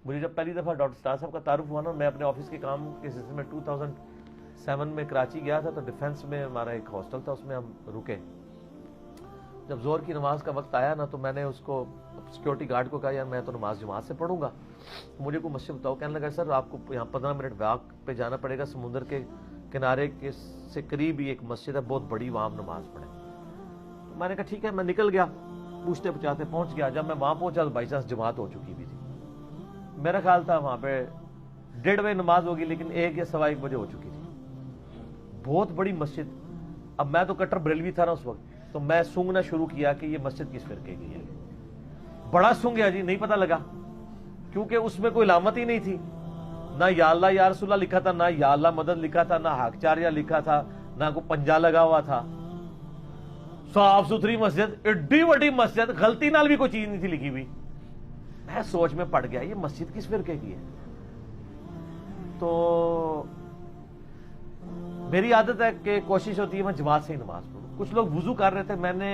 مجھے جب پہلی دفعہ ڈاکٹر سٹار صاحب کا تعارف ہوا نا، میں اپنے آفس کے کام کے سلسلے میں 2007 میں کراچی گیا تھا، تو ڈیفینس میں ہمارا ایک ہاسٹل تھا، اس میں ہم رکے. جب زور کی نماز کا وقت آیا نا، تو میں نے اس کو سیکورٹی گارڈ کو کہا یار میں تو نماز جماعت سے پڑھوں گا، مجھے کوئی مسجد بتاؤ. کہنے لگا سر آپ کو یہاں 15 منٹ واک پہ جانا پڑے گا، سمندر کے کنارے کے سے قریب ہی ایک مسجد ہے بہت بڑی، وہاں نماز پڑھیں. تو میں نے کہا ٹھیک ہے، میں نکل گیا، پوچھتے پچاتے پہنچ گیا. جب میں وہاں پہنچا تو بائی چانس جماعت ہو چکی بھی تھی. میرا خیال تھا وہاں پہ 1:30 بجے نماز ہوگی، لیکن 1 یا 1:15 بجے ہو چکی تھی. بہت بڑی مسجد. اب میں تو کٹر بریلوی تھا نا اس وقت، تو میں سونگنا شروع کیا کہ یہ مسجد کس فرقے کی ہے. بڑا سونگ گیا جی، نہیں پتہ لگا، کیونکہ اس میں کوئی علامت ہی نہیں تھی. نہ یا اللہ یا رسول اللہ لکھا تھا، نہ یا اللہ مدد لکھا تھا، نہ حق چاریہ لکھا تھا، نہ کوئی پنجا لگا ہوا تھا. صاف ستھری مسجد، ایڈی بڑی مسجد، غلطی نال بھی کوئی چیز نہیں تھی لکھی ہوئی. میں سوچ میں پڑ گیا یہ مسجد کس فرقے کی ہے. تو میری عادت ہے کہ کوشش ہوتی ہے میں جماعت سے ہی نماز پڑھوں. کچھ لوگ وضو کر رہے تھے، میں نے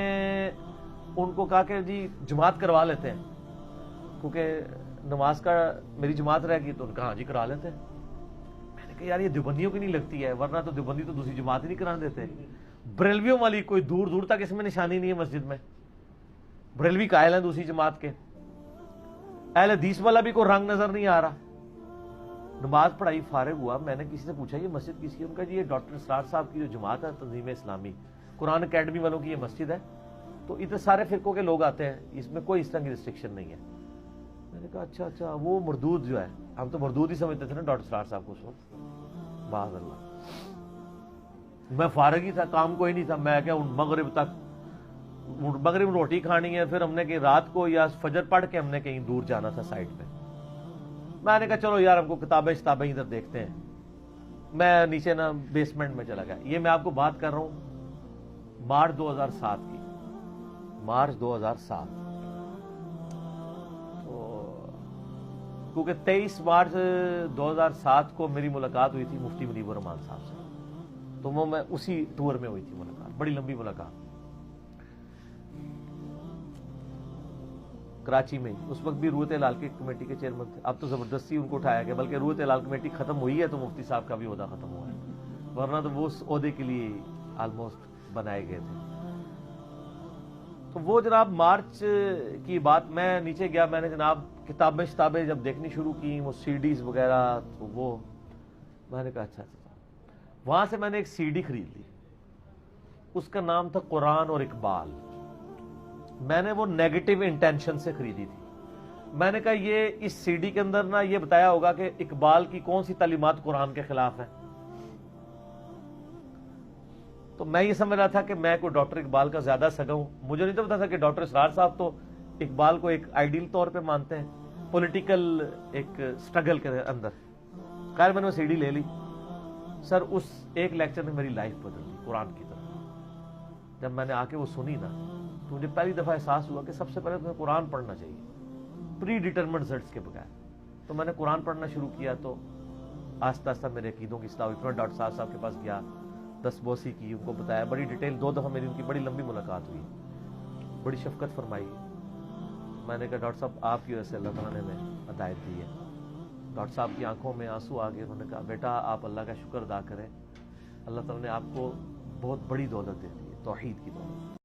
ان کو کہا کہ جی جماعت کروا لیتے ہیں، کیونکہ نماز کا میری جماعت رہ گئی. تو ان کا ہاں جی کرا لیتے ہیں. میں نے کہا یار یہ دیوبندیوں کی نہیں لگتی ہے، ورنہ تو دیوبندی تو دوسری جماعت ہی نہیں کرانے دیتے. بریلویوں والی کوئی دور دور تک اس میں نشانی نہیں ہے مسجد میں. بریلوی قائل ہیں دوسری جماعت کے. اہل حدیث والا بھی کوئی رنگ نظر نہیں آ رہا. نماز پڑھائی فارغ ہوا، میں نے کسی سے پوچھا یہ مسجد کس کی ہے؟ ان کا جی یہ ڈاکٹر اسرار صاحب کی جو جماعت ہے تنظیم اسلامی قرآن اکیڈمی والوں کی یہ مسجد ہے، تو ادھر سارے فرقوں کے لوگ آتے ہیں، اس میں کوئی اس طرح کی ریسٹرکشن نہیں ہے. میں نے کہا اچھا وہ مردود جو ہے، ہم تو مردود ہی سمجھتے تھے نا ڈاکٹر اسرار صاحب کو اس وقت. معاذ اللہ. میں فارغ ہی تھا، کام کوئی نہیں تھا. میں کیا مغرب تک، مغرب روٹی کھانی ہے، پھر ہم نے کہ رات کو یا فجر پڑھ کے ہم نے کہیں دور جانا تھا سائٹ پہ. میں نے کہا چلو یار ہم کو کتابیں ادھر دیکھتے ہیں. میں نیچے نا بیسمنٹ میں چلا گیا. یہ میں آپ کو بات کر رہا ہوں مارچ 2007 کی، مارچ 2007. کیونکہ 23 مارچ 2007 کو میری ملاقات ہوئی تھی مفتی منیب الرحمان صاحب سے، تو وہ میں اسی ٹور میں ہوئی تھی ملاقات، بڑی لمبی ملاقات کراچی میں. اس وقت بھی روحت ہلال کی کمیٹی کے چیئرمین تھے. اب تو زبردستی ان کو اٹھایا گیا، بلکہ روحت ہلال کمیٹی ختم ہوئی ہے تو مفتی صاحب کا بھی عہدہ ختم ہوا ہے، ورنہ تو وہ اس عہدے کے لیے آلموسٹ بنائے گئے تھے. تو وہ جناب مارچ کی بات، میں نیچے گیا، میں نے جناب کتابیں جب دیکھنی شروع کی، وہ سی ڈیز وغیرہ، تو وہ میں نے کہا اچھا. وہاں سے میں نے ایک سی ڈی خرید لی، اس کا نام تھا قرآن اور اقبال. میں نے وہ نیگیٹو انٹینشن سے خریدی تھی. میں نے کہا یہ اس سی ڈی کے اندر نا یہ بتایا ہوگا کہ اقبال کی کون سی تعلیمات قرآن کے خلاف ہیں. تو میں یہ سمجھ رہا تھا کہ میں کوئی ڈاکٹر اقبال کا زیادہ سگا ہوں. مجھے نہیں تو پتا تھا کہ ڈاکٹر اسرار صاحب تو اقبال کو ایک آئیڈیل طور پہ مانتے ہیں، پولیٹیکل ایک سٹرگل کے اندر. خیر میں نے وہ سی ڈی لے لی. سر اس ایک لیکچر نے میری لائف بدل دی قرآن کی طرف. جب میں نے آ کے وہ سنی نا، تو مجھے پہلی دفعہ احساس ہوا کہ سب سے پہلے تمہیں قرآن پڑھنا چاہیے پری ڈیٹرمنٹ رزلٹس کے بغیر. تو میں نے قرآن پڑھنا شروع کیا، تو آہستہ آہستہ میرے عقیدوں کی اصلاح ہوئی. پھر میں ڈاکٹر صاحب کے پاس گیا، دستبوسی کی، ان کو بتایا بڑی ڈیٹیل. 2 دفعہ میری ان کی بڑی لمبی ملاقات ہوئی، بڑی شفقت فرمائی. میں نے کہا ڈاکٹر صاحب آپ کی وجہ سے اللہ تعالیٰ نے ہمیں ہدایت دی ہے. ڈاکٹر صاحب کی آنکھوں میں آنسو آ گئے. انہوں نے کہا بیٹا آپ اللہ کا شکر ادا کریں، اللہ تعالیٰ نے آپ کو بہت بڑی دولت دے دی ہے، توحید کی دولت.